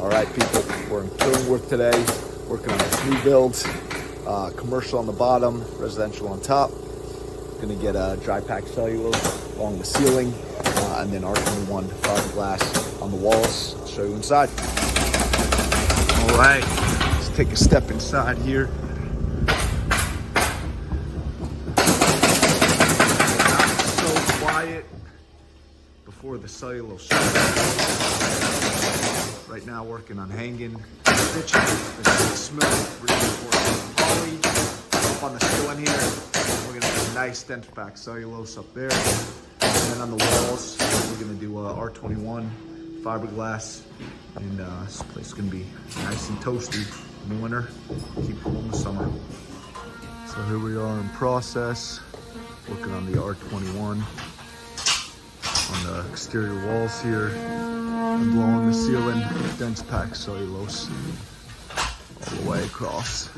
All right, people, we're in Killingworth today, working on this new build. Commercial on the bottom, residential on top. Gonna get a dry pack cellulose along the ceiling, and then R21 fiberglass on the walls. I'll show you inside. All right, let's take a step inside here. So quiet before the cellulose. Right now working on hanging stitching. There's smooth reinforced poly up on the ceiling here. We're gonna have a nice dense pack cellulose up there. And then on the walls, we're gonna do R21 fiberglass. And this place is gonna be nice and toasty in the winter, keep cool in the summer. So here we are in process, working on the R21 on the exterior walls here. And blowing the ceiling, dense pack cellulose all the way across.